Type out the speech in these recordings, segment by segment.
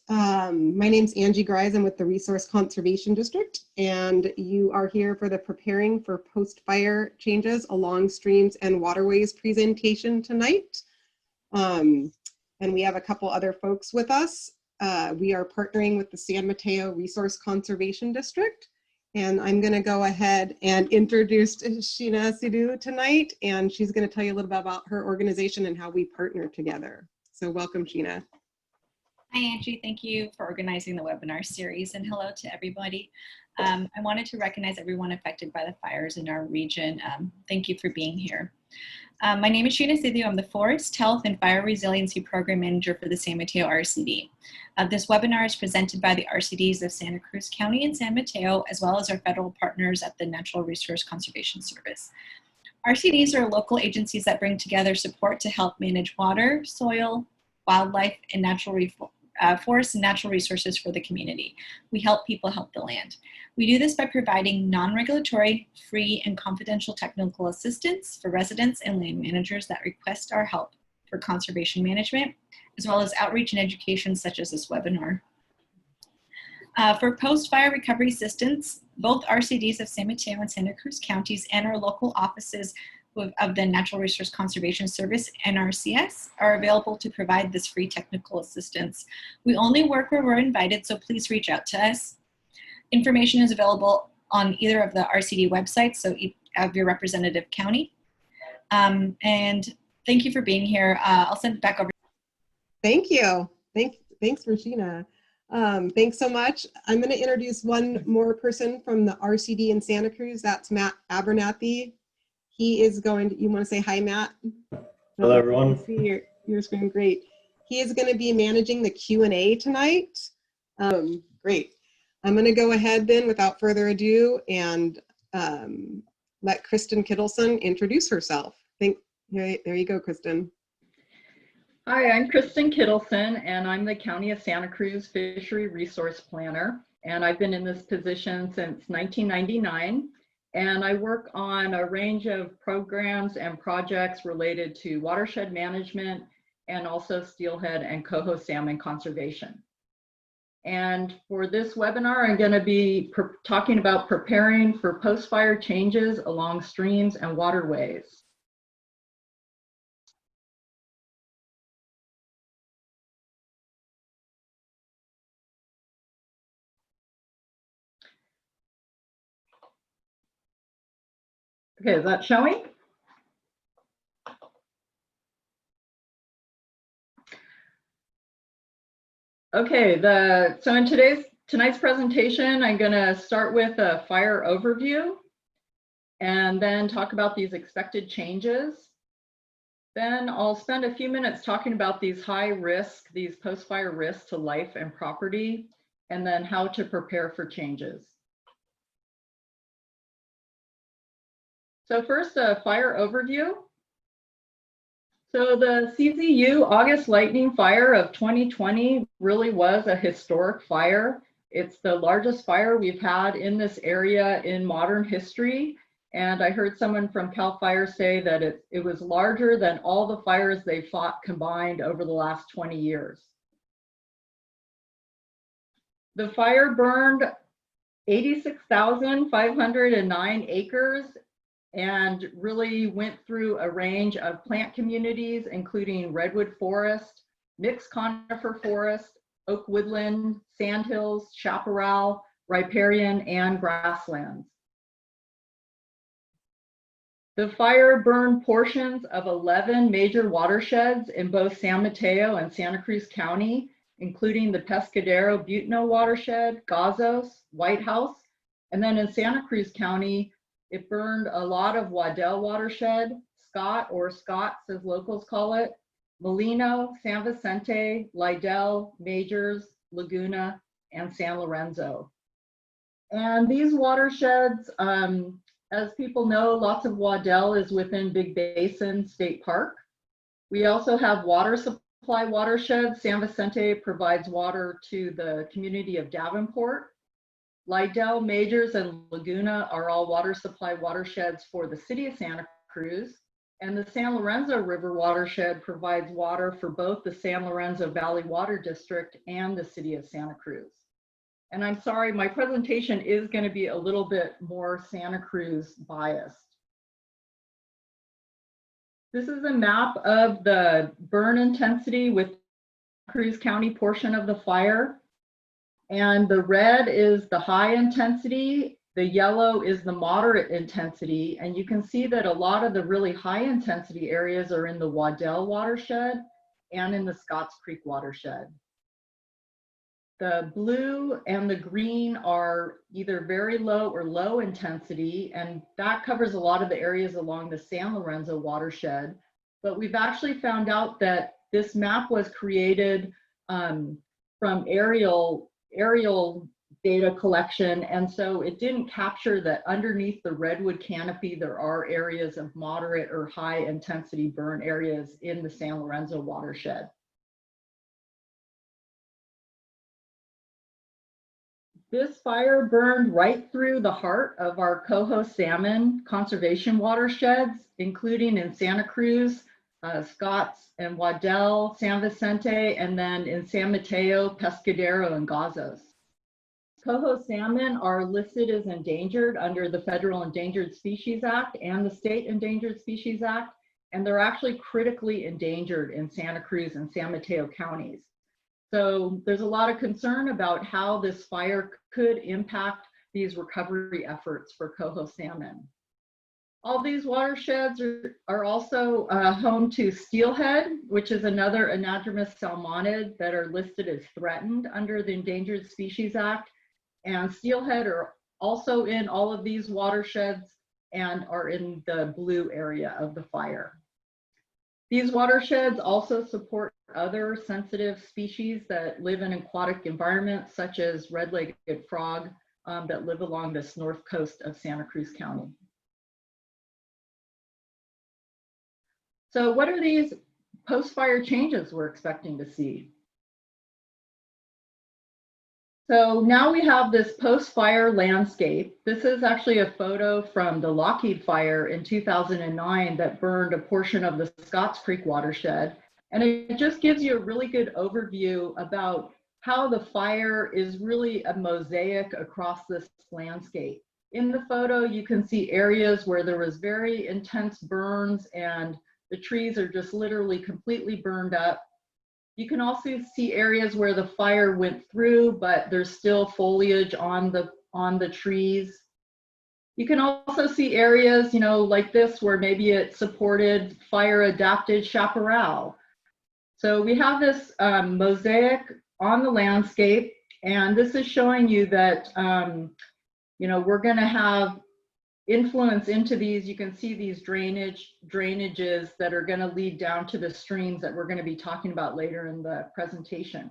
My name's Angie Grise. I'm with the Resource Conservation District, and you are here for the Preparing for Post-Fire Changes Along Streams and Waterways presentation tonight. And we have a couple other folks with us. We are partnering with the San Mateo Resource Conservation District, and I'm going to go ahead and introduce Sheena Sidhu tonight, and she's going to tell you a little bit about her organization and how we partner together. So welcome, Sheena. Hi, Angie. Thank you for organizing the webinar series, and hello to everybody. I wanted to recognize everyone affected by the fires in our region. Thank you for being here. My name is Sheena Sidhu. I'm the Forest Health and Fire Resiliency Program Manager for the San Mateo RCD. This webinar is presented by the RCDs of Santa Cruz County and San Mateo, as well as our federal partners at the Natural Resource Conservation Service. RCDs are local agencies that bring together support to help manage water, soil, wildlife, and forests and natural resources for the community. We help people help the land. We do this by providing non-regulatory, free, and confidential technical assistance for residents and land managers that request our help for conservation management, as well as outreach and education such as this webinar. For post-fire recovery assistance, both RCDs of San Mateo and Santa Cruz counties and our local offices of the Natural Resource Conservation Service, NRCS, are available to provide this free technical assistance. We only work where we're invited, so please reach out to us. Information is available on either of the RCD websites, so of your representative county. And thank you for being here. I'll send it back over. Thank you. Thanks, Regina. Thanks so much. I'm going to introduce one more person from the RCD in Santa Cruz. That's Matt Abernathy. He is going to, you want to say hi, Matt? Hello, everyone. I see your screen, great. He is going to be managing the Q&A tonight. Great. I'm going to go ahead then without further ado and let Kristen Kittleson introduce herself. There you go, Kristen. Hi, I'm Kristen Kittleson, and I'm the County of Santa Cruz Fishery Resource Planner, and I've been in this position since 1999. And I work on a range of programs and projects related to watershed management and also steelhead and coho salmon conservation. And for this webinar, I'm going to be talking about preparing for post-fire changes along streams and waterways. Okay, is that showing? Okay, so in tonight's presentation, I'm going to start with a fire overview and then talk about these expected changes. Then I'll spend a few minutes talking about these high risk, these post-fire risks to life and property, and then how to prepare for changes. So first, a fire overview. So the CZU August lightning fire of 2020 really was a historic fire. It's the largest fire we've had in this area in modern history. And I heard someone from CAL FIRE say that it was larger than all the fires they fought combined over the last 20 years. The fire burned 86,509 acres and really went through a range of plant communities, including redwood forest, mixed conifer forest, oak woodland, sandhills, chaparral, riparian, and grasslands. The fire burned portions of 11 major watersheds in both San Mateo and Santa Cruz County, including the Pescadero-Butno watershed, Gazos, White House, and then in Santa Cruz County, it burned a lot of Waddell watershed, Scott, or Scots as locals call it, Molino, San Vicente, Lidell, Majors, Laguna, and San Lorenzo. And these watersheds, as people know, lots of Waddell is within Big Basin State Park. We also have water supply watersheds. San Vicente provides water to the community of Davenport. Lidell, Majors, and Laguna are all water supply watersheds for the city of Santa Cruz. And the San Lorenzo River watershed provides water for both the San Lorenzo Valley Water District and the city of Santa Cruz. And I'm sorry, my presentation is going to be a little bit more Santa Cruz biased. This is a map of the burn intensity with Cruz County portion of the fire. And the red is the high intensity. The yellow is the moderate intensity, and you can see that a lot of the really high intensity areas are in the Waddell watershed and in the Scots Creek watershed. The blue and the green are either very low or low intensity, and that covers a lot of the areas along the San Lorenzo watershed. But we've actually found out that this map was created from aerial data collection, and so it didn't capture that underneath the redwood canopy there are areas of moderate or high intensity burn areas in the San Lorenzo watershed. This fire burned right through the heart of our coho salmon conservation watersheds, including in Santa Cruz, Scots and Waddell, San Vicente, and then in San Mateo, Pescadero, and Gazos. Coho salmon are listed as endangered under the Federal Endangered Species Act and the State Endangered Species Act, and they're actually critically endangered in Santa Cruz and San Mateo counties. So there's a lot of concern about how this fire could impact these recovery efforts for coho salmon. All these watersheds are also home to steelhead, which is another anadromous salmonid that are listed as threatened under the Endangered Species Act. And steelhead are also in all of these watersheds and are in the blue area of the fire. These watersheds also support other sensitive species that live in aquatic environments, such as red-legged frog that live along this north coast of Santa Cruz County. So what are these post-fire changes we're expecting to see? So now we have this post-fire landscape. This is actually a photo from the Lockheed fire in 2009 that burned a portion of the Scots Creek watershed. And it just gives you a really good overview about how the fire is really a mosaic across this landscape. In the photo, you can see areas where there was very intense burns and the trees are just literally completely burned up. You can also see areas where the fire went through, but there's still foliage on the trees. You can also see areas, you know, like this where maybe it supported fire-adapted chaparral. So we have this mosaic on the landscape, and this is showing you that, you know, we're going to have influence into these. You can see these drainages that are going to lead down to the streams that we're going to be talking about later in the presentation.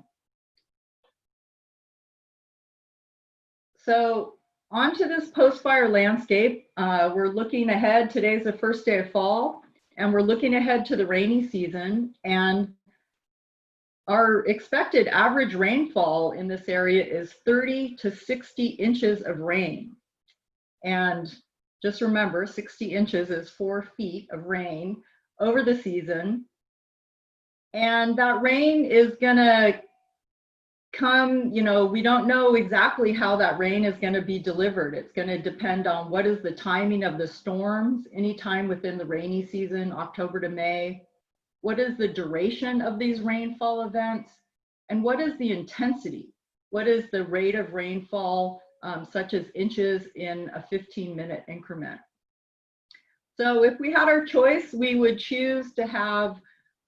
So onto this post-fire landscape, we're looking ahead. Today's the first day of fall, and we're looking ahead to the rainy season. And our expected average rainfall in this area is 30 to 60 inches of rain. And just remember, 60 inches is 4 feet of rain over the season. And that rain is gonna come, you know, we don't know exactly how that rain is gonna be delivered. It's gonna depend on what is the timing of the storms, anytime within the rainy season, October to May. What is the duration of these rainfall events? And what is the intensity? What is the rate of rainfall, such as inches in a 15-minute increment? So if we had our choice, we would choose to have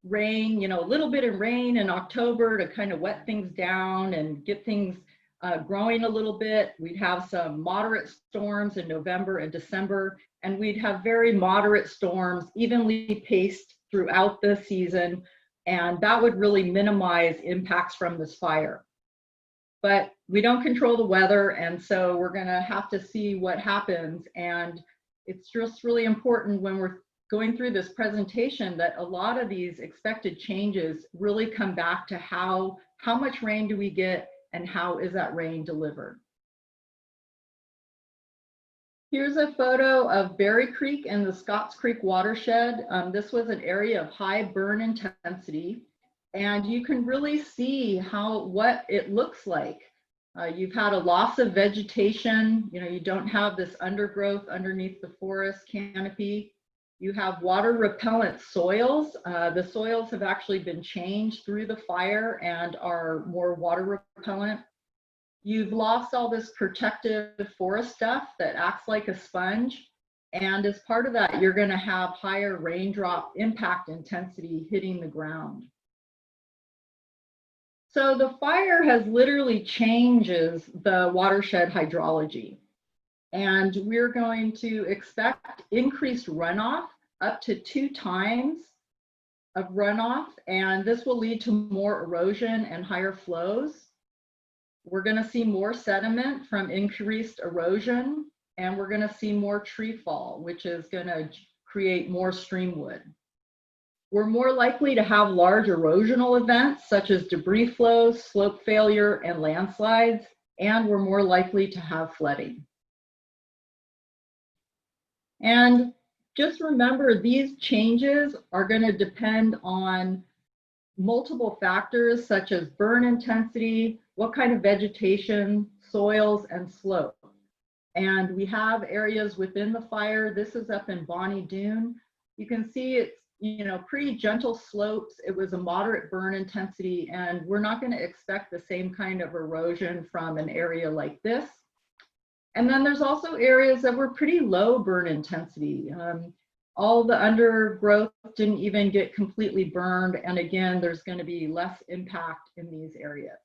rain, you know, a little bit of rain in October to kind of wet things down and get things growing a little bit. We'd have some moderate storms in November and December, and we'd have very moderate storms evenly paced throughout the season, and that would really minimize impacts from this fire. But we don't control the weather, and so we're gonna have to see what happens. And it's just really important when we're going through this presentation that a lot of these expected changes really come back to how much rain do we get and how is that rain delivered. Here's a photo of Berry Creek and the Scots Creek watershed. This was an area of high burn intensity, and you can really see what it looks like. You've had a loss of vegetation. You don't have this undergrowth underneath the forest canopy. You have water repellent soils. The soils have actually been changed through the fire and are more water repellent. You've lost all this protective forest stuff that acts like a sponge. And as part of that, you're going to have higher raindrop impact intensity hitting the ground. So the fire has literally changes the watershed hydrology. And we're going to expect increased runoff, up to 2 times of runoff. And this will lead to more erosion and higher flows. We're going to see more sediment from increased erosion, and we're going to see more tree fall, which is going to create more streamwood. We're more likely to have large erosional events such as debris flows, slope failure, and landslides, and we're more likely to have flooding. And just remember, these changes are going to depend on multiple factors such as burn intensity, what kind of vegetation, soils, and slope. And we have areas within the fire. This is up in Bonnie Doon. You can see it's pretty gentle slopes. It was a moderate burn intensity, and we're not going to expect the same kind of erosion from an area like this. And then there's also areas that were pretty low burn intensity. All the undergrowth didn't even get completely burned. And again, there's going to be less impact in these areas.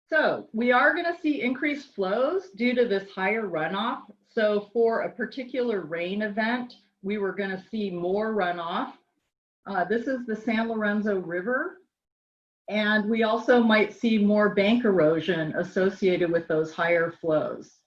So we are going to see increased flows due to this higher runoff. So for a particular rain event, we were going to see more runoff. This is the San Lorenzo River. And we also might see more bank erosion associated with those higher flows.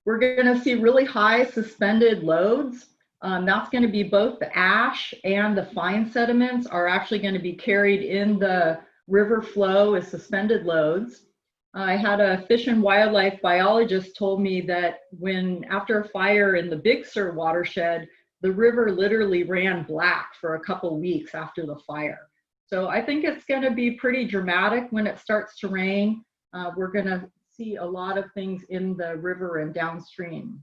We're going to see really high suspended loads. That's going to be both the ash and the fine sediments are actually going to be carried in the river flow as suspended loads. I had a fish and wildlife biologist told me that after a fire in the Big Sur watershed, the river literally ran black for a couple weeks after the fire. So I think it's going to be pretty dramatic when it starts to rain. We're going to see a lot of things in the river and downstream.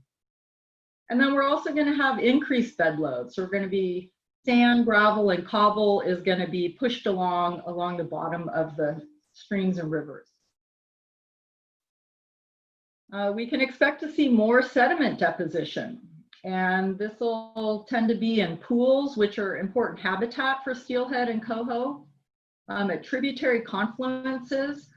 And then we're also going to have increased bed loads. So we're going to be sand, gravel, and cobble is going to be pushed along the bottom of the streams and rivers. We can expect to see more sediment deposition. And this will tend to be in pools, which are important habitat for steelhead and coho. At tributary confluences,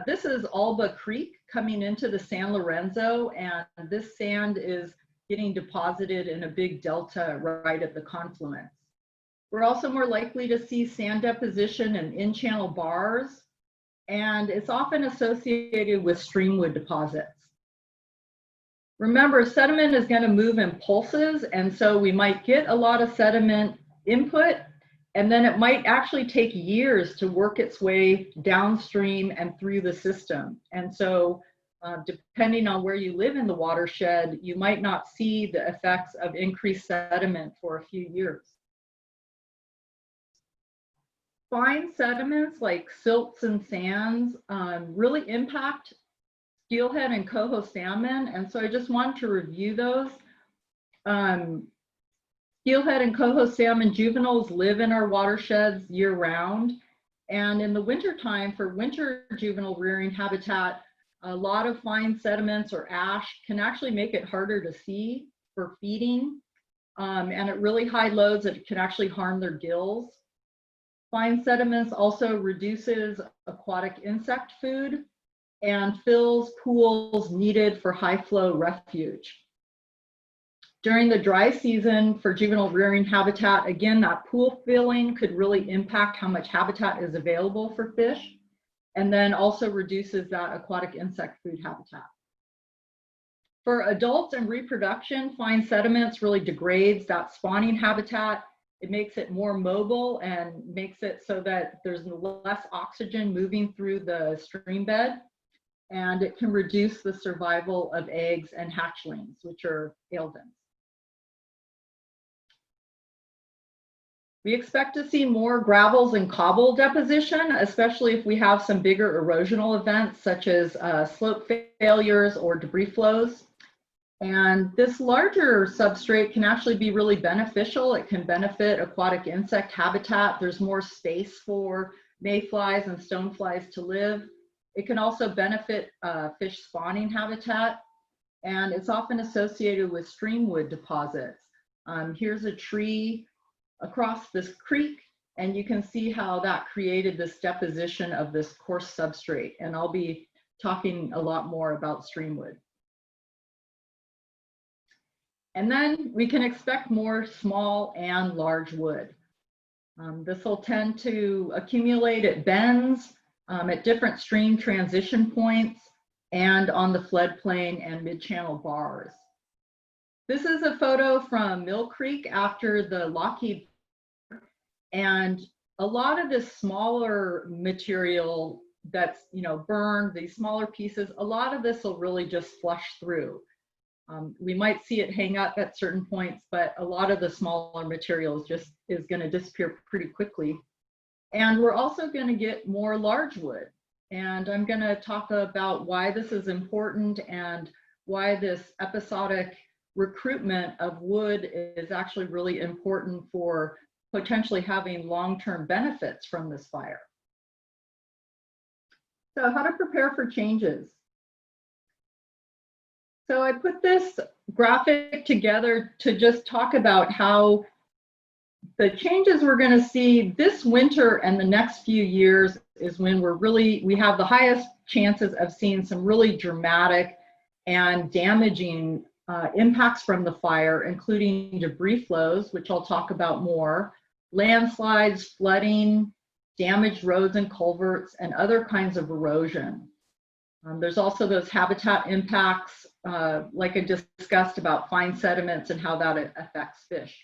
this is Alba Creek coming into the San Lorenzo, and this sand is getting deposited in a big delta right at the confluence. We're also more likely to see sand deposition in in-channel bars, and it's often associated with streamwood deposits. Remember, sediment is going to move in pulses, and so we might get a lot of sediment input, and then it might actually take years to work its way downstream and through the system. And so depending on where you live in the watershed, you might not see the effects of increased sediment for a few years. Fine sediments like silts and sands really impact steelhead and coho salmon, and so I just wanted to review those. Steelhead and coho salmon juveniles live in our watersheds year round, and in the wintertime for winter juvenile rearing habitat, a lot of fine sediments or ash can actually make it harder to see for feeding, and at really high loads it can actually harm their gills. Fine sediments also reduces aquatic insect food and fills pools needed for high flow refuge. During the dry season for juvenile rearing habitat, again, that pool filling could really impact how much habitat is available for fish, and then also reduces that aquatic insect food habitat. For adults and reproduction, fine sediments really degrades that spawning habitat. It makes it more mobile and makes it so that there's less oxygen moving through the stream bed. and it can reduce the survival of eggs and hatchlings, which are eildons. We expect to see more gravels and cobble deposition, especially if we have some bigger erosional events such as slope failures or debris flows. And this larger substrate can actually be really beneficial. It can benefit aquatic insect habitat. There's more space for mayflies and stoneflies to live. It can also benefit fish spawning habitat, and it's often associated with streamwood deposits. Here's a tree across this creek, and you can see how that created this deposition of this coarse substrate. And I'll be talking a lot more about streamwood. And then we can expect more small and large wood. This will tend to accumulate at bends, at different stream transition points, and on the floodplain and mid-channel bars. This is a photo from Mill Creek after the Lockheed, and a lot of this smaller material that's burned, these smaller pieces, a lot of this will really just flush through. We might see it hang up at certain points, but a lot of the smaller material is going to disappear pretty quickly. And we're also going to get more large wood. And I'm going to talk about why this is important and why this episodic recruitment of wood is actually really important for potentially having long-term benefits from this fire. So how to prepare for changes. So I put this graphic together to just talk about how the changes we're going to see this winter and the next few years is when we have the highest chances of seeing some really dramatic and damaging impacts from the fire, including debris flows, which I'll talk about more, landslides, flooding, damaged roads and culverts, and other kinds of erosion. There's also those habitat impacts, like I discussed about fine sediments and how that affects fish,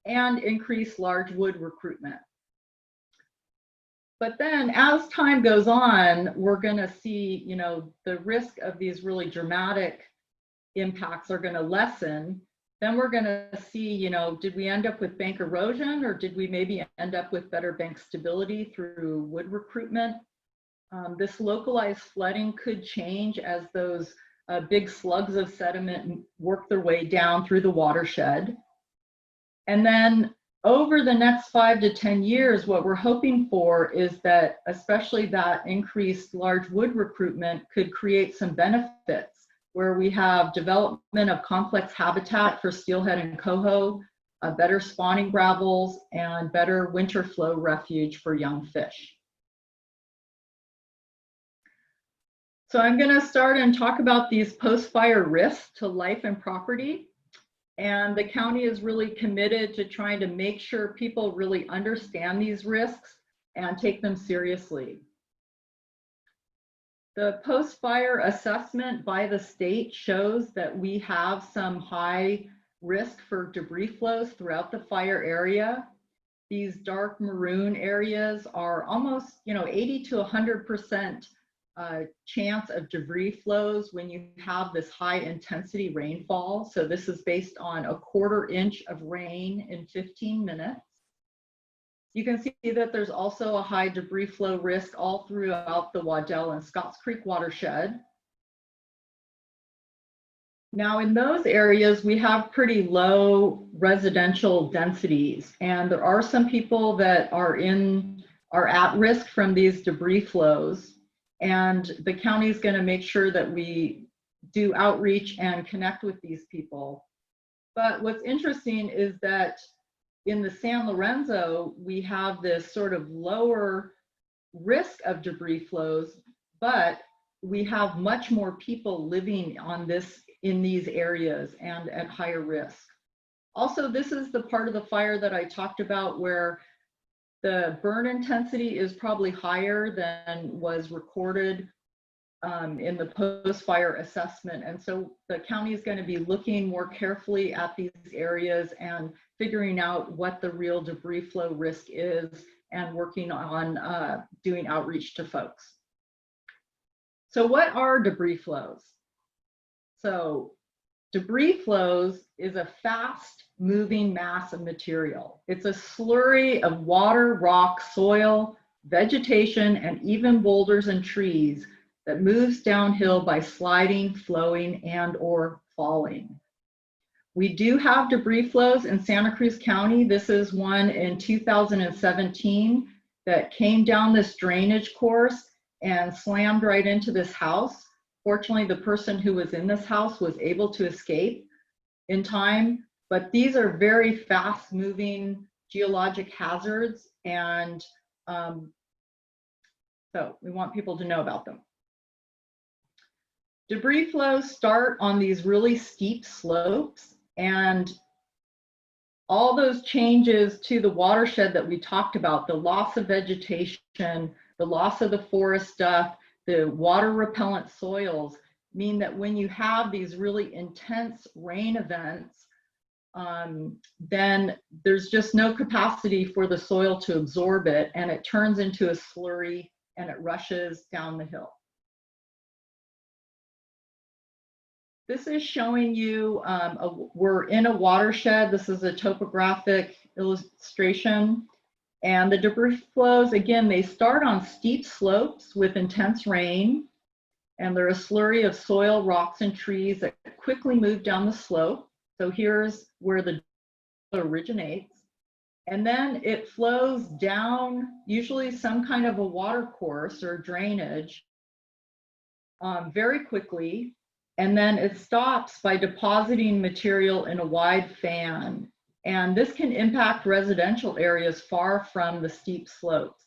and increased large wood recruitment. But then as time goes on, we're going to see, the risk of these really dramatic impacts are going to lessen. Then we're going to see, did we end up with bank erosion, or did we maybe end up with better bank stability through wood recruitment? This localized flooding could change as those big slugs of sediment work their way down through the watershed. And then over the next 5 to 10 years, what we're hoping for is that especially that increased large wood recruitment could create some benefits where we have development of complex habitat for steelhead and coho, better spawning gravels, and better winter flow refuge for young fish. So I'm going to start and talk about these post-fire risks to life and property. And the county is really committed to trying to make sure people really understand these risks and take them seriously. The post-fire assessment by the state shows that we have some high risk for debris flows throughout the fire area. These dark maroon areas are almost 80 to 100% chance of debris flows when you have this high intensity rainfall. So this is based on a 1/4 inch of rain in 15 minutes. You can see that there's also a high debris flow risk all throughout the Waddell and Scots Creek watershed. Now in those areas, we have pretty low residential densities, and there are some people that are at risk from these debris flows. And the county is going to make sure that we do outreach and connect with these people. But what's interesting is that in the San Lorenzo, we have this sort of lower risk of debris flows, but we have much more people living in these areas and at higher risk. Also, this is the part of the fire that I talked about where the burn intensity is probably higher than was recorded in the post-fire assessment. And so the county is going to be looking more carefully at these areas and figuring out what the real debris flow risk is and working on doing outreach to folks. So what are debris flows? So debris flows is a fast moving mass of material. It's a slurry of water, rock, soil, vegetation, and even boulders and trees that moves downhill by sliding, flowing, and or falling. We do have debris flows in Santa Cruz County. This is one in 2017 that came down this drainage course and slammed right into this house. Fortunately, the person who was in this house was able to escape in time, but these are very fast moving geologic hazards, and so we want people to know about them. Debris flows start on these really steep slopes, and all those changes to the watershed that we talked about, the loss of vegetation, the loss of the forest stuff, the water repellent soils, mean that when you have these really intense rain events, then there's just no capacity for the soil to absorb it, and it turns into a slurry and it rushes down the hill. This is showing you, we're in a watershed. This is a topographic illustration. And the debris flows, again, they start on steep slopes with intense rain. And they're a slurry of soil, rocks, and trees that quickly move down the slope. So here's where the originates. And then it flows down, usually some kind of a water course or drainage, very quickly. And then it stops by depositing material in a wide fan. And this can impact residential areas far from the steep slopes.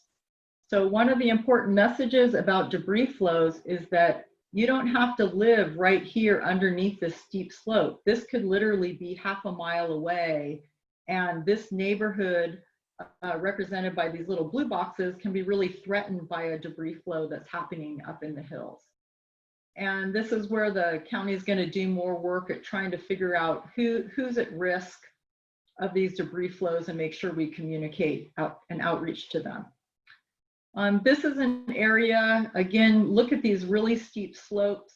So one of the important messages about debris flows is that you don't have to live right here underneath this steep slope. This could literally be half a mile away. And this neighborhood, represented by these little blue boxes, can be really threatened by a debris flow that's happening up in the hills. And this is where the county is going to do more work at trying to figure out who's at risk of these debris flows and make sure we communicate and outreach to them. This is an area, again, look at these really steep slopes.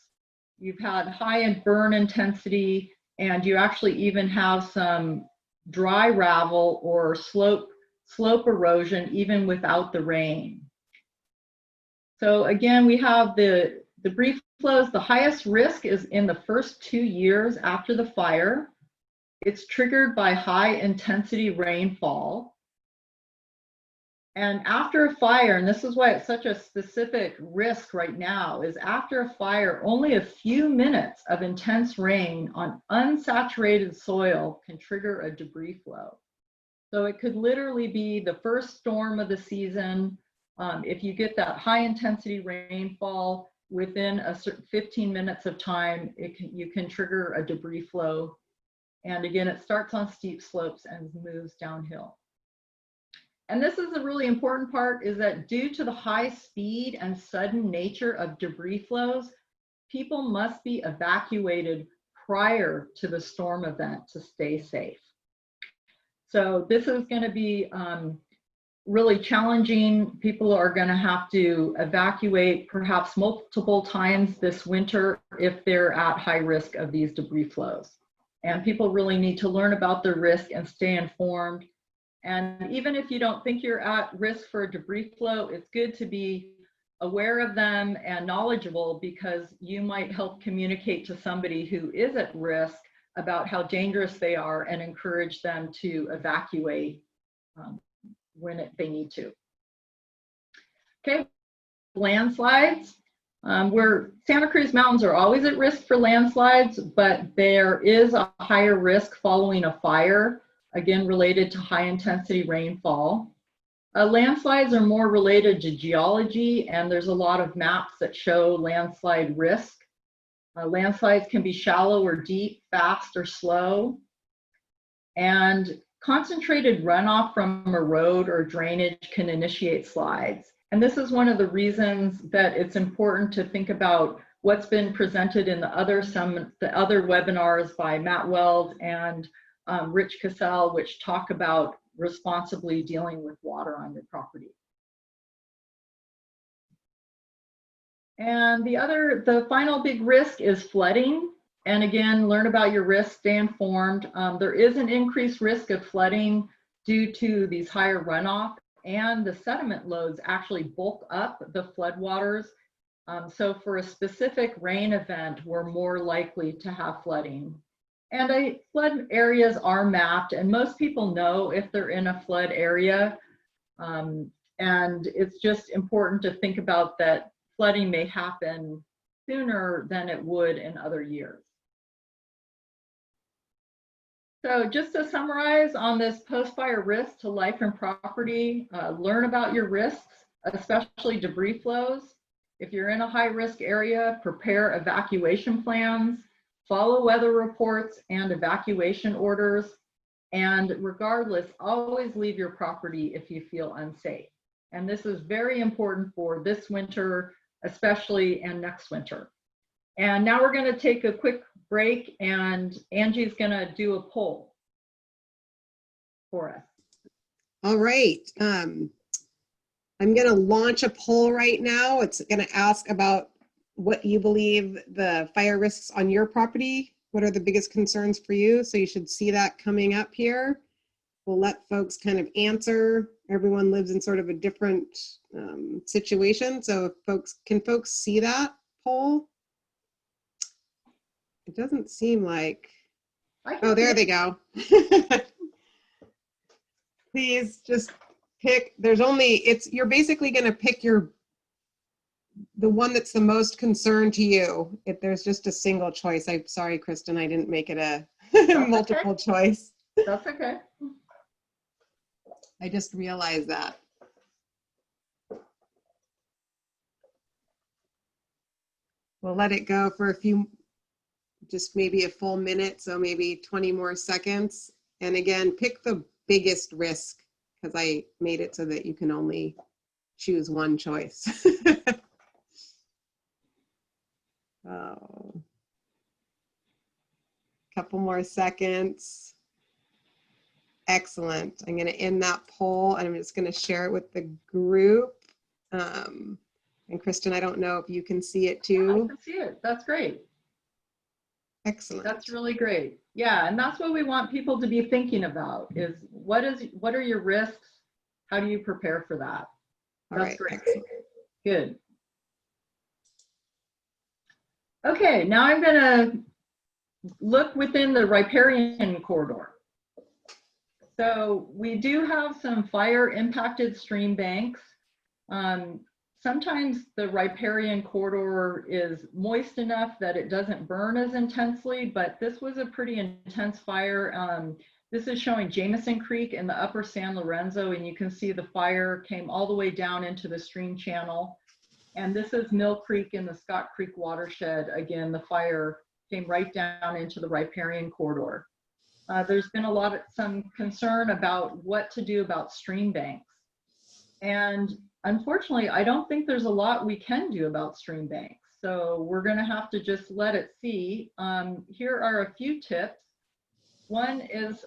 You've had high burn intensity, and you actually even have some dry ravel or slope erosion even without the rain. So again, we have the debris flows. The highest risk is in the first 2 years after the fire. It's triggered by high intensity rainfall. And after a fire, and this is why it's such a specific risk right now, is after a fire, only a few minutes of intense rain on unsaturated soil can trigger a debris flow. So it could literally be the first storm of the season. If you get that high intensity rainfall within a certain 15 minutes of time, you can trigger a debris flow. And again, it starts on steep slopes and moves downhill. And this is a really important part, is that due to the high speed and sudden nature of debris flows, people must be evacuated prior to the storm event to stay safe. So this is going to be really challenging. People are going to have to evacuate perhaps multiple times this winter if they're at high risk of these debris flows. And people really need to learn about the risk and stay informed. And even if you don't think you're at risk for a debris flow, it's good to be aware of them and knowledgeable, because you might help communicate to somebody who is at risk about how dangerous they are and encourage them to evacuate when they need to. Okay, landslides. Where Santa Cruz Mountains are always at risk for landslides, but there is a higher risk following a fire, again related to high intensity rainfall. Landslides are more related to geology, and there's a lot of maps that show landslide risk. Landslides can be shallow or deep, fast or slow, and concentrated runoff from a road or drainage can initiate slides. And this is one of the reasons that it's important to think about what's been presented in the other webinars by Matt Wells and Rich Cassell, which talk about responsibly dealing with water on your property. And the final big risk is flooding. And again, learn about your risk, stay informed. There is an increased risk of flooding due to these higher runoff, and the sediment loads actually bulk up the floodwaters. So for a specific rain event, we're more likely to have flooding. And flood areas are mapped, and most people know if they're in a flood area. And it's just important to think about that flooding may happen sooner than it would in other years. So just to summarize on this post-fire risk to life and property, learn about your risks, especially debris flows. If you're in a high-risk area, prepare evacuation plans, follow weather reports and evacuation orders, and regardless, always leave your property if you feel unsafe. And this is very important for this winter, especially, and next winter. And now we're going to take a quick break, and Angie's going to do a poll for us. All right. I'm going to launch a poll right now. It's going to ask about what you believe the fire risks on your property. What are the biggest concerns for you? So you should see that coming up here. We'll let folks kind of answer. Everyone lives in sort of a different situation. So if folks see that poll? It doesn't seem like, oh, there they go. Please just pick, you're basically going to pick the one that's the most concern to you. If there's just a single choice. I'm sorry, Kristen, I didn't make it a multiple choice. That's okay. I just realized that. We'll let it go for just maybe a full minute, so maybe 20 more seconds. And again, pick the biggest risk, because I made it so that you can only choose one choice. Oh. Couple more seconds. Excellent. I'm going to end that poll, and I'm just going to share it with the group. And Kristen, I don't know if you can see it too. I can see it. That's great. Excellent. That's really great. Yeah, and that's what we want people to be thinking about is what are your risks? How do you prepare for that? All That's right, great. excellent. Good. Okay, now I'm going to look within the riparian corridor. So we do have some fire impacted stream banks. Sometimes the riparian corridor is moist enough that it doesn't burn as intensely, but this was a pretty intense fire. This is showing Jameson Creek in the upper San Lorenzo, and you can see the fire came all the way down into the stream channel. And this is Mill Creek in the Scott Creek watershed. Again, the fire came right down into the riparian corridor. There's been some concern about what to do about stream banks. And unfortunately, I don't think there's a lot we can do about stream banks. So we're going to have to just let it see. Here are a few tips. One is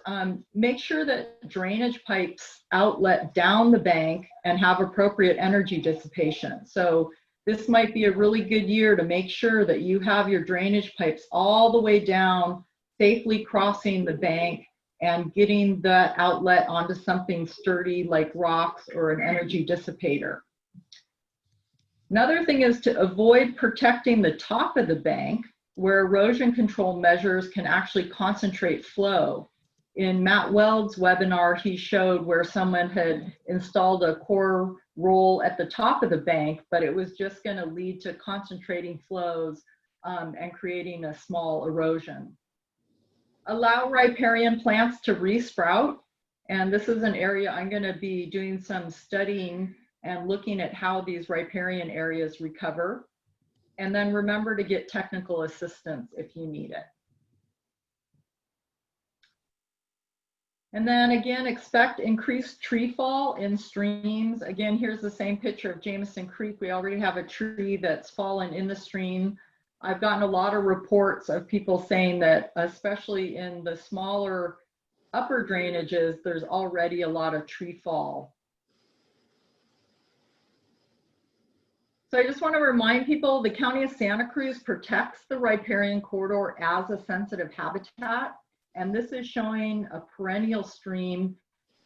make sure that drainage pipes outlet down the bank and have appropriate energy dissipation. So this might be a really good year to make sure that you have your drainage pipes all the way down, safely crossing the bank and getting that outlet onto something sturdy like rocks or an energy dissipator. Another thing is to avoid protecting the top of the bank, where erosion control measures can actually concentrate flow. In Matt Weld's webinar, he showed where someone had installed a core roll at the top of the bank, but it was just going to lead to concentrating flows and creating a small erosion. Allow riparian plants to resprout. And this is an area I'm going to be doing some studying and looking at how these riparian areas recover. And then remember to get technical assistance if you need it. And then again, expect increased tree fall in streams. Again, here's the same picture of Jameson Creek. We already have a tree that's fallen in the stream. I've gotten a lot of reports of people saying that, especially in the smaller upper drainages, there's already a lot of tree fall. So I just want to remind people, the County of Santa Cruz protects the riparian corridor as a sensitive habitat. And this is showing a perennial stream.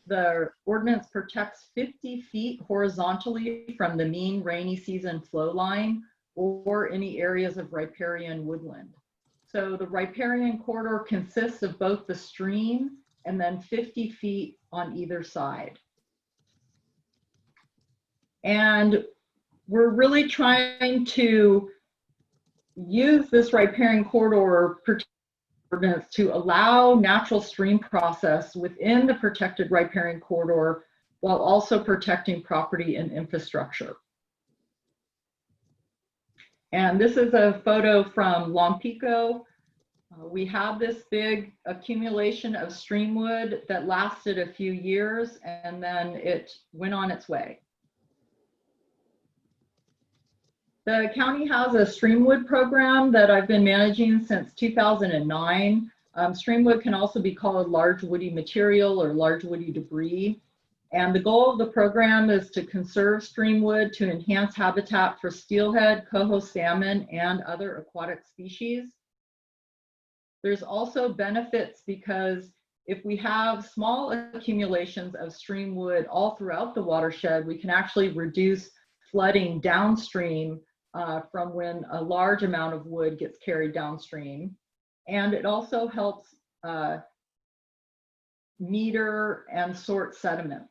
The ordinance protects 50 feet horizontally from the mean rainy season flow line or any areas of riparian woodland. So the riparian corridor consists of both the stream and then 50 feet on either side. And we're really trying to use this riparian corridor ordinance to allow natural stream process within the protected riparian corridor while also protecting property and infrastructure. And this is a photo from Lompico. We have this big accumulation of streamwood that lasted a few years and then it went on its way. The county has a Streamwood program that I've been managing since 2009. Streamwood can also be called large woody material or large woody debris. And the goal of the program is to conserve streamwood to enhance habitat for steelhead, coho salmon, and other aquatic species. There's also benefits because if we have small accumulations of streamwood all throughout the watershed, we can actually reduce flooding downstream from when a large amount of wood gets carried downstream. And it also helps meter and sort sediments.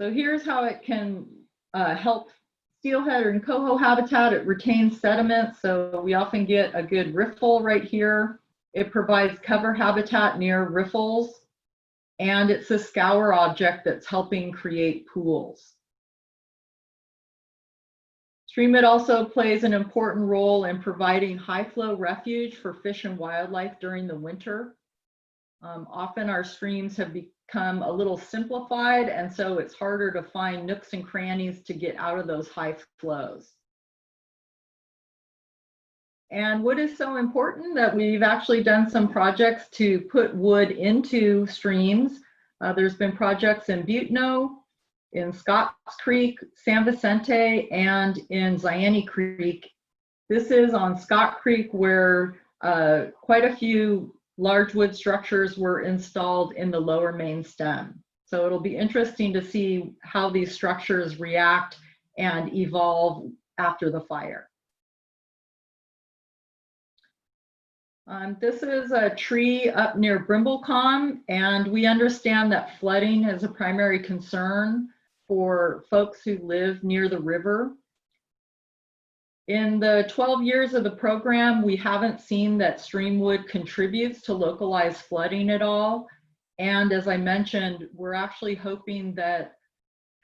So here's how it can help steelhead and coho habitat. It retains sediment, so we often get a good riffle right here. It provides cover habitat near riffles, and it's a scour object that's helping create pools. Streamwood also plays an important role in providing high flow refuge for fish and wildlife during the winter. Often our streams have become a little simplified, and so it's harder to find nooks and crannies to get out of those high flows. And wood is so important that we've actually done some projects to put wood into streams. There's been projects in Butno, in Scots Creek, San Vicente, and in Zayani Creek. This is on Scott Creek where quite a few large wood structures were installed in the lower main stem. So it'll be interesting to see how these structures react and evolve after the fire. This is a tree up near Brimblecom, and we understand that flooding is a primary concern for folks who live near the river. In the 12 years of the program, we haven't seen that streamwood contributes to localized flooding at all. And as I mentioned, we're actually hoping that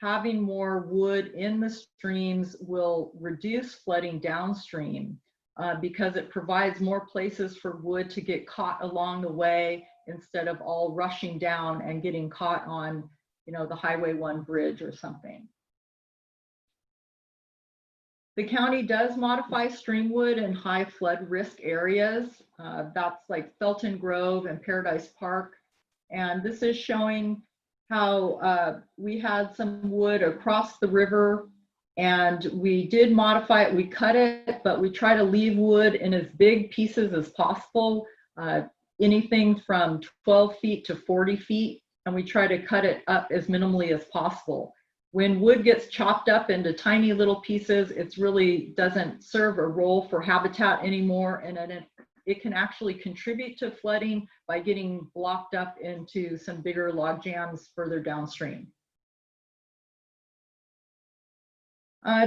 having more wood in the streams will reduce flooding downstream because it provides more places for wood to get caught along the way instead of all rushing down and getting caught on, the Highway 1 bridge or something. The county does modify streamwood in high flood risk areas. That's like Felton Grove and Paradise Park. And this is showing how we had some wood across the river and we did modify it. We cut it, but we try to leave wood in as big pieces as possible, anything from 12 feet to 40 feet. And we try to cut it up as minimally as possible. When wood gets chopped up into tiny little pieces, it really doesn't serve a role for habitat anymore, and it can actually contribute to flooding by getting blocked up into some bigger log jams further downstream.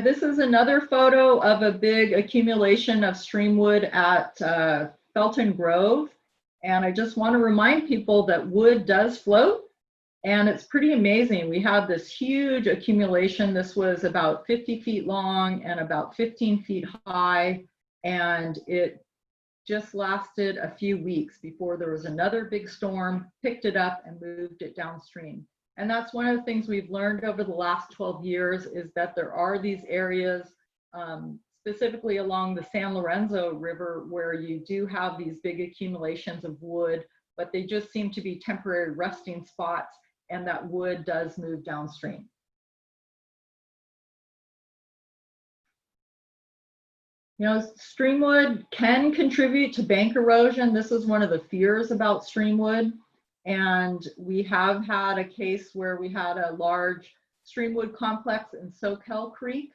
This is another photo of a big accumulation of streamwood at Felton Grove, and I just want to remind people that wood does float. And it's pretty amazing. We have this huge accumulation. This was about 50 feet long and about 15 feet high. And it just lasted a few weeks before there was another big storm, picked it up and moved it downstream. And that's one of the things we've learned over the last 12 years is that there are these areas, specifically along the San Lorenzo River, where you do have these big accumulations of wood, but they just seem to be temporary resting spots, and that wood does move downstream. You know, Streamwood can contribute to bank erosion. This is one of the fears about Streamwood. And we have had a case where we had a large Streamwood complex in Soquel Creek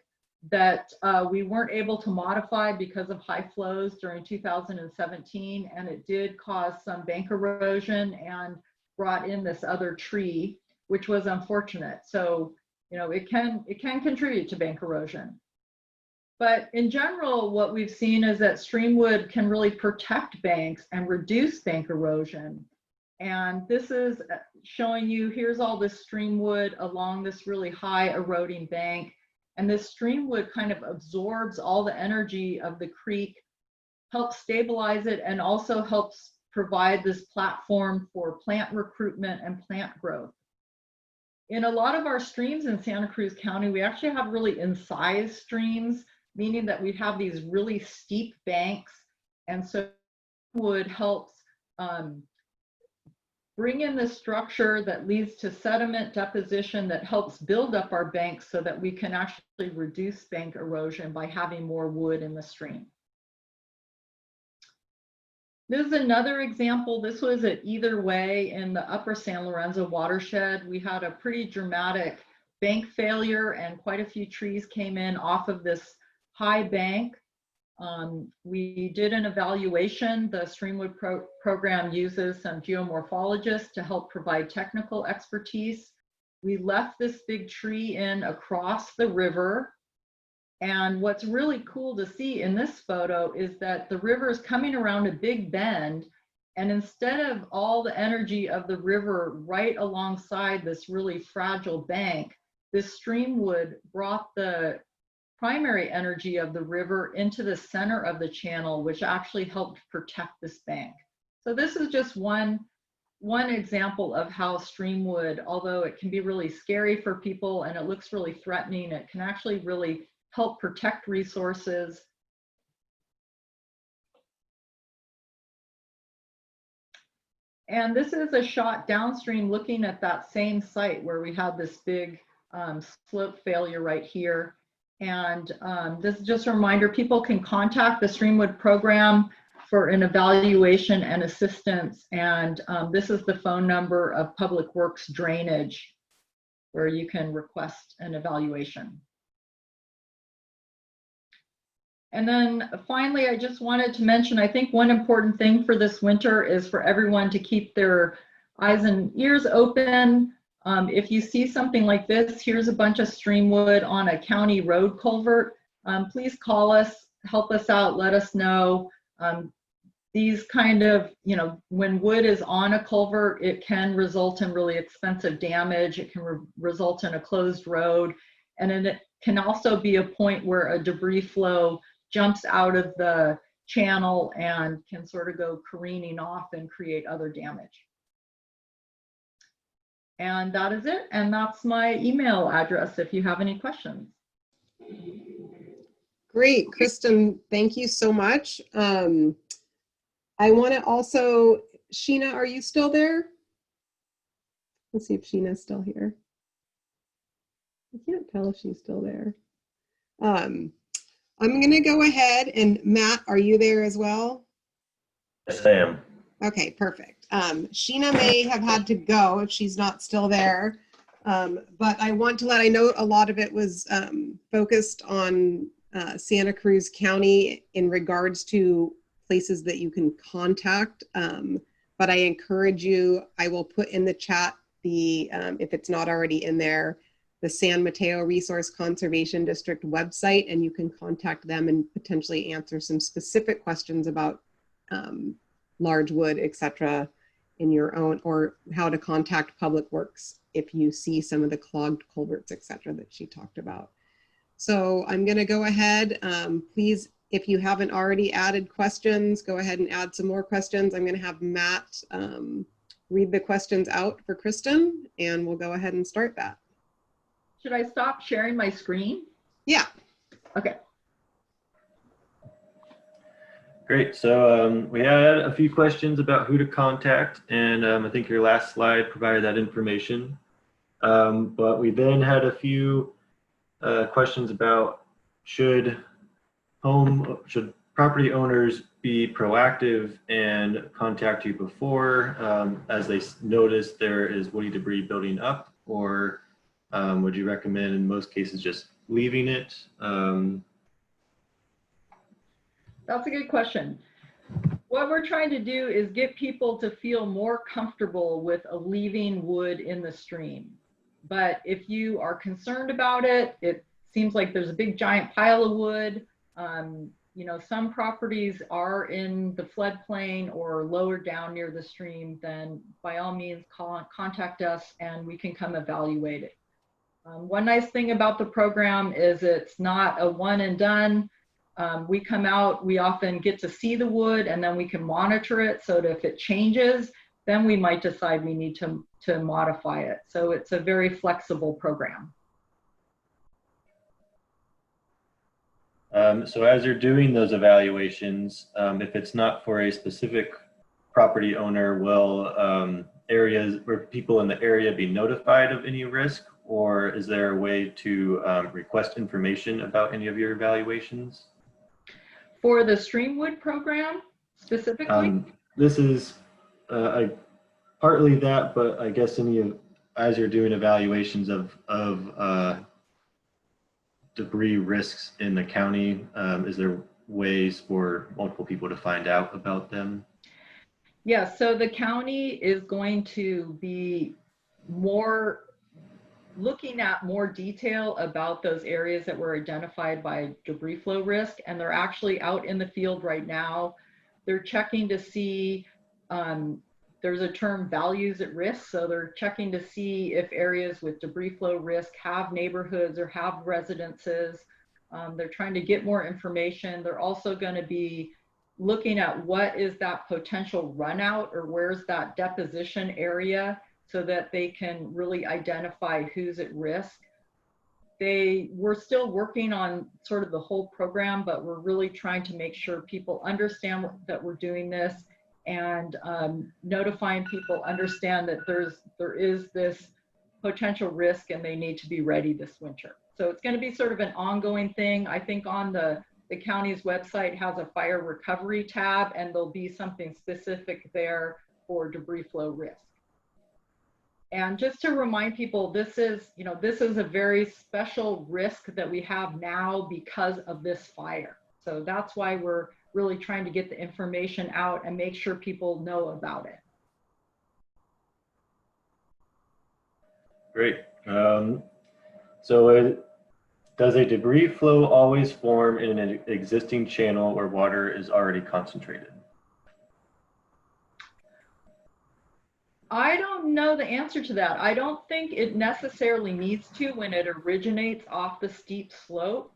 that we weren't able to modify because of high flows during 2017. And it did cause some bank erosion and brought in this other tree, which was unfortunate. So, you know, it can contribute to bank erosion. But in general, what we've seen is that Streamwood can really protect banks and reduce bank erosion. And this is showing you, here's all this Streamwood along this really high eroding bank. And this Streamwood kind of absorbs all the energy of the creek, helps stabilize it, and also helps provide this platform for plant recruitment and plant growth. In a lot of our streams in Santa Cruz County, we actually have really incised streams, meaning that we have these really steep banks. And so wood helps bring in the structure that leads to sediment deposition that helps build up our banks so that we can actually reduce bank erosion by having more wood in the stream. This is another example. This was at Either Way in the upper San Lorenzo watershed. We had a pretty dramatic bank failure and quite a few trees came in off of this high bank. We did an evaluation. The Streamwood program uses some geomorphologists to help provide technical expertise. We left this big tree in across the river. And what's really cool to see in this photo is that the river is coming around a big bend. And instead of all the energy of the river right alongside this really fragile bank, this Streamwood brought the primary energy of the river into the center of the channel, which actually helped protect this bank. So this is just one example of how Streamwood, although it can be really scary for people and it looks really threatening, it can actually really help protect resources. And this is a shot downstream looking at that same site where we had this big slope failure right here. And this is just a reminder, people can contact the Streamwood program for an evaluation and assistance. And this is the phone number of Public Works Drainage where you can request an evaluation. And then finally, I just wanted to mention, I think one important thing for this winter is for everyone to keep their eyes and ears open. If you see something like this, here's a bunch of Streamwood on a county road culvert, please call us, help us out, let us know. These kind of, you know, when wood is on a culvert, it can result in really expensive damage. It can result in a closed road. And then it can also be a point where a debris flow jumps out of the channel and can sort of go careening off and create other damage. And that is it. And that's my email address if you have any questions. Great, Kristen, thank you so much. I want to also, Sheena, are you still there? Let's see if Sheena's still here. I can't tell if she's still there. I'm going to go ahead and Matt, are you there as well? Yes, I am. Okay, perfect. Sheena may have had to go if she's not still there, but I want to I know a lot of it was focused on Santa Cruz County in regards to places that you can contact, but I encourage you, I will put in the chat the, if it's not already in there, the San Mateo Resource Conservation District website, and you can contact them and potentially answer some specific questions about large wood, etc. in your own, or how to contact Public Works if you see some of the clogged culverts, etc. that she talked about. So I'm going to go ahead. Please, if you haven't already added questions, go ahead and add some more questions. I'm going to have Matt read the questions out for Kristen, and we'll go ahead and start that. Should I stop sharing my screen? Yeah. Okay. Great. So we had a few questions about who to contact, and I think your last slide provided that information. But we then had a few questions about should should property owners be proactive and contact you before as they notice there is woody debris building up, or would you recommend in most cases just leaving it? That's a good question. What we're trying to do is get people to feel more comfortable with leaving wood in the stream. But if you are concerned about it, it seems like there's a big giant pile of wood. You know, some properties are in the floodplain or lower down near the stream, then by all means contact us and we can come evaluate it. One nice thing about the program is it's not a one and done. We come out, we often get to see the wood and then we can monitor it so that if it changes, then we might decide we need to modify it. So it's a very flexible program. So as you're doing those evaluations, if it's not for a specific property owner, will areas where people in the area be notified of any risk, or is there a way to request information about any of your evaluations? For the Streamwood program specifically? This is partly that, but I guess as you're doing evaluations of debris risks in the county, is there ways for multiple people to find out about them? Yeah, so the county is going to be looking at more detail about those areas that were identified by debris flow risk, and they're actually out in the field right now. They're checking to see, there's a term values at risk, so they're checking to see if areas with debris flow risk have neighborhoods or have residences. They're trying to get more information. They're also going to be looking at what is that potential runout or where's that deposition area, so that they can really identify who's at risk. We're still working on sort of the whole program, but we're really trying to make sure people understand that we're doing this, and notifying people understand that there is this potential risk and they need to be ready this winter. So it's going to be sort of an ongoing thing. I think on the county's website has a fire recovery tab, and there'll be something specific there for debris flow risk. And just to remind people, this is a very special risk that we have now because of this fire. So that's why we're really trying to get the information out and make sure people know about it. Great. So does a debris flow always form in an existing channel where water is already concentrated? I don't know the answer to that. I don't think it necessarily needs to when it originates off the steep slope,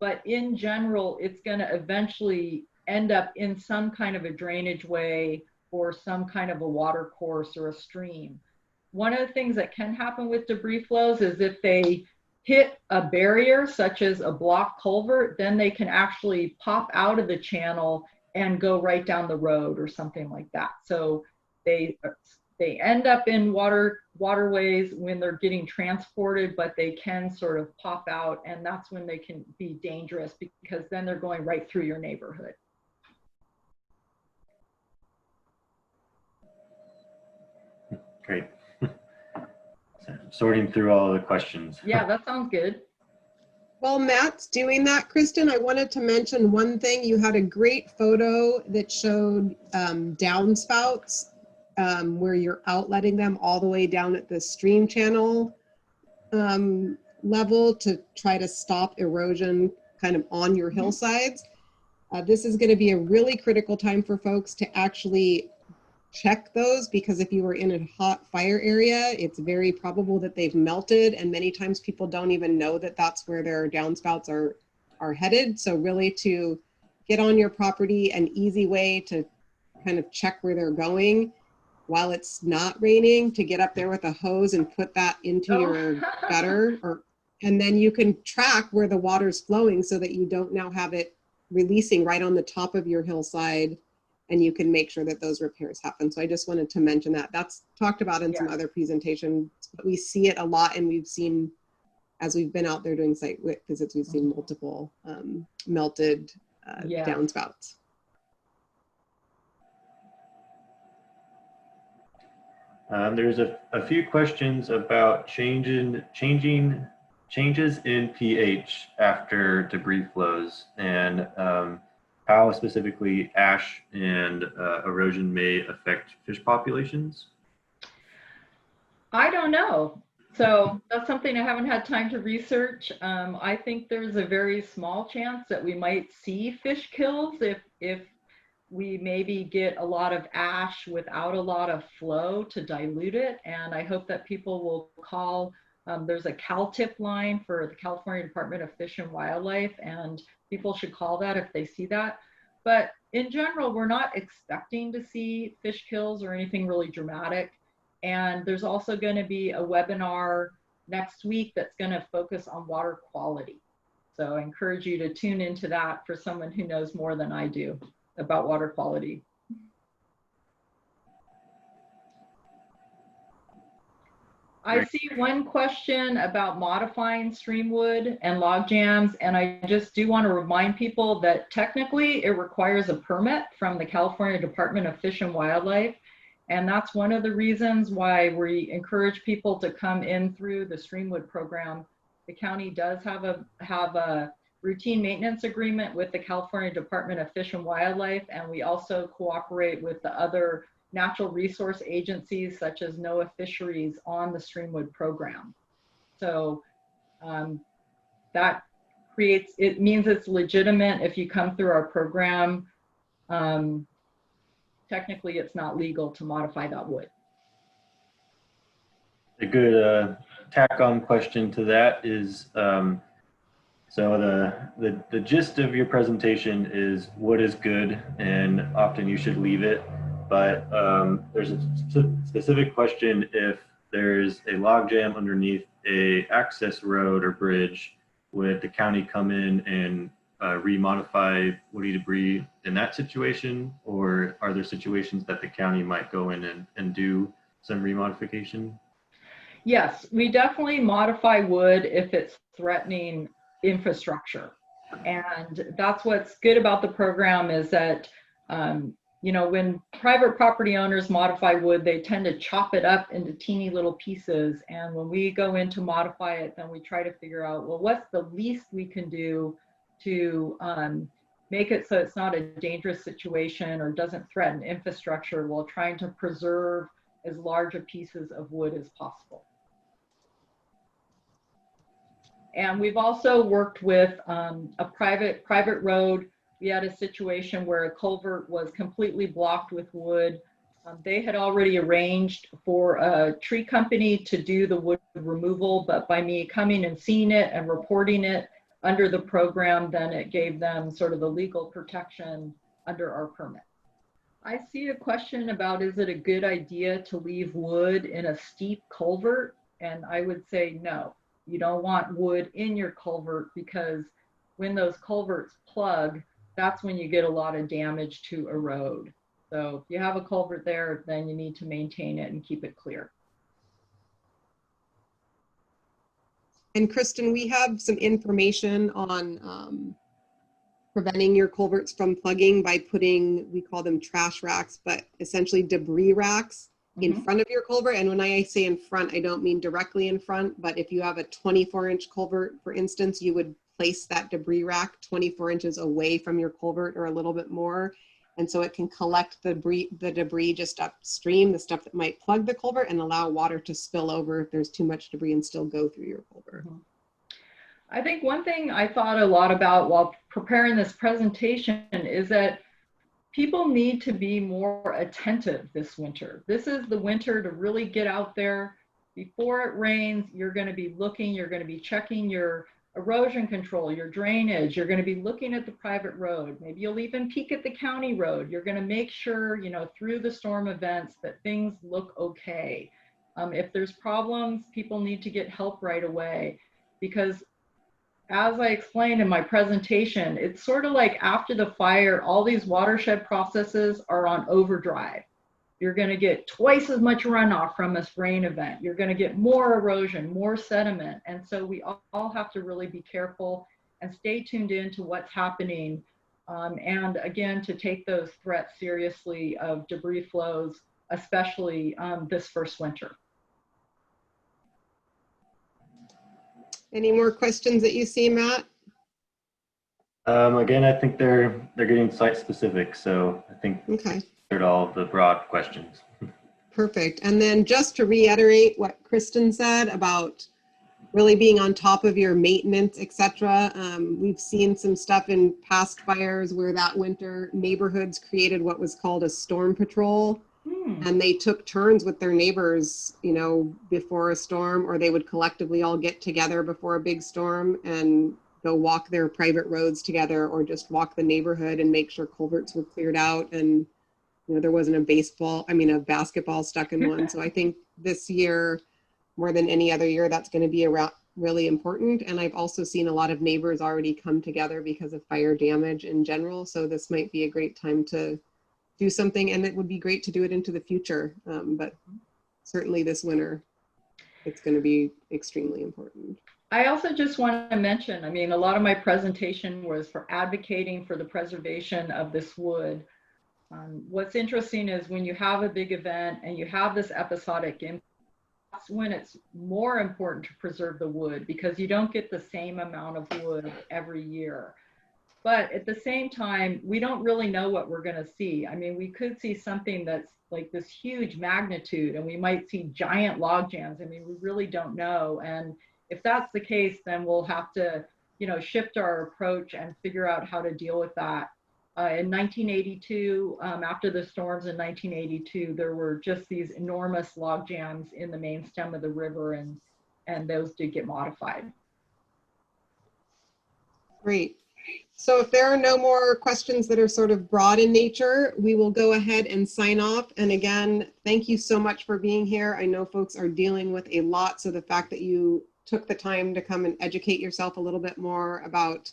but in general, it's going to eventually end up in some kind of a drainage way or some kind of a water course or a stream. One of the things that can happen with debris flows is if they hit a barrier, such as a block culvert, then they can actually pop out of the channel and go right down the road or something like that. So they end up in waterways when they're getting transported, but they can sort of pop out, and that's when they can be dangerous because then they're going right through your neighborhood. Great. Sorting through all the questions. Yeah, that sounds good. While Matt's doing that, Kristen, I wanted to mention one thing. You had a great photo that showed downspouts where you're outletting them all the way down at the stream channel level to try to stop erosion kind of on your hillsides. This is going to be a really critical time for folks to actually check those, because if you were in a hot fire area, it's very probable that they've melted, and many times people don't even know that that's where their downspouts are headed. So really, to get on your property, an easy way to kind of check where they're going while it's not raining, to get up there with a hose and put that into your gutter, and then you can track where the water's flowing so that you don't now have it releasing right on the top of your hillside, and you can make sure that those repairs happen. So I just wanted to mention that. That's talked about in some other presentations, but we see it a lot, and we've seen, as we've been out there doing site visits, we've seen multiple melted Yeah. downspouts. There's a few questions about changes in pH after debris flows, and how specifically ash and erosion may affect fish populations. I don't know. So that's something I haven't had time to research. I think there's a very small chance that we might see fish kills if we maybe get a lot of ash without a lot of flow to dilute it. And I hope that people will call, there's a CalTIP line for the California Department of Fish and Wildlife, and people should call that if they see that. But in general, we're not expecting to see fish kills or anything really dramatic. And there's also going to be a webinar next week that's going to focus on water quality. So I encourage you to tune into that for someone who knows more than I do about water quality. I see one question about modifying Streamwood and log jams, and I just do want to remind people that technically it requires a permit from the California Department of Fish and Wildlife. And that's one of the reasons why we encourage people to come in through the Streamwood program. The county does have a routine maintenance agreement with the California Department of Fish and Wildlife, and we also cooperate with the other natural resource agencies such as NOAA Fisheries on the Streamwood program. So that creates, it means it's legitimate if you come through our program. Technically, it's not legal to modify that wood. A good tack-on question to that is, so the gist of your presentation is wood is good and often you should leave it, but there's a specific question if there's a log jam underneath a access road or bridge, would the county come in and remodify woody debris in that situation, or are there situations that the county might go in and do some remodification? Yes, we definitely modify wood if it's threatening infrastructure. And that's what's good about the program is that, you know, when private property owners modify wood, they tend to chop it up into teeny little pieces. And when we go in to modify it, then we try to figure out, well, what's the least we can do to make it so it's not a dangerous situation or doesn't threaten infrastructure while trying to preserve as large a pieces of wood as possible. And we've also worked with a private road. We had a situation where a culvert was completely blocked with wood. They had already arranged for a tree company to do the wood removal, but by me coming and seeing it and reporting it under the program, then it gave them sort of the legal protection under our permit. I see a question about, is it a good idea to leave wood in a steep culvert? And I would say no. You don't want wood in your culvert because when those culverts plug, that's when you get a lot of damage to erode. So if you have a culvert there, then you need to maintain it and keep it clear. And Kristen, we have some information on preventing your culverts from plugging by putting, we call them trash racks, but essentially debris racks in front of your culvert. And when I say in front, I don't mean directly in front, but if you have a 24-inch culvert, for instance, you would place that debris rack 24 inches away from your culvert or a little bit more. And so it can collect the debris just upstream, the stuff that might plug the culvert, and allow water to spill over if there's too much debris and still go through your culvert. I think one thing I thought a lot about while preparing this presentation is that people need to be more attentive this winter. This is the winter to really get out there. Before it rains, you're going to be looking, you're going to be checking your erosion control, your drainage, you're going to be looking at the private road. Maybe you'll even peek at the county road. You're going to make sure, you know, through the storm events that things look okay. If there's problems, people need to get help right away, because as I explained in my presentation, it's sort of like after the fire, all these watershed processes are on overdrive. You're going to get twice as much runoff from this rain event. You're going to get more erosion, more sediment. And so we all have to really be careful and stay tuned in to what's happening And again, to take those threats seriously of debris flows, especially this first winter. Any more questions that you see, Matt? Again, I think they're getting site specific, so I think Okay, answered all of the broad questions. perfect. And then just to reiterate what Kristen said about really being on top of your maintenance, etc. We've seen some stuff in past fires where that winter neighborhoods created what was called a storm patrol. And they took turns with their neighbors, you know, before a storm, or they would collectively all get together before a big storm and go walk their private roads together, or just walk the neighborhood and make sure culverts were cleared out and, you know, there wasn't a basketball stuck in one. So I think this year, more than any other year, that's going to be really important. And I've also seen a lot of neighbors already come together because of fire damage in general. So this might be a great time to do something, and it would be great to do it into the future. But certainly this winter, it's going to be extremely important. I also just want to mention, I mean, a lot of my presentation was for advocating for the preservation of this wood. What's interesting is when you have a big event and you have this episodic impact, that's when it's more important to preserve the wood, because you don't get the same amount of wood every year. But at the same time, we don't really know what we're going to see. I mean, we could see something that's like this huge magnitude, and we might see giant log jams. I mean, we really don't know. And if that's the case, then we'll have to, you know, shift our approach and figure out how to deal with that. In 1982, after the storms in 1982, there were just these enormous log jams in the main stem of the river, and those did get modified. Great. So if there are no more questions that are sort of broad in nature, we will go ahead and sign off. And again, thank you so much for being here. I know folks are dealing with a lot, so the fact that you took the time to come and educate yourself a little bit more about,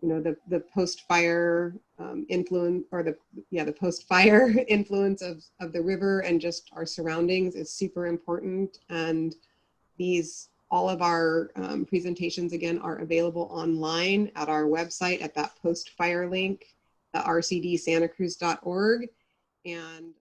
you know, the post-fire influence, or the post-fire influence of the river and just our surroundings is super important. And all of our presentations, again, are available online at our website at that post-fire link, the rcdsantacruz.org. And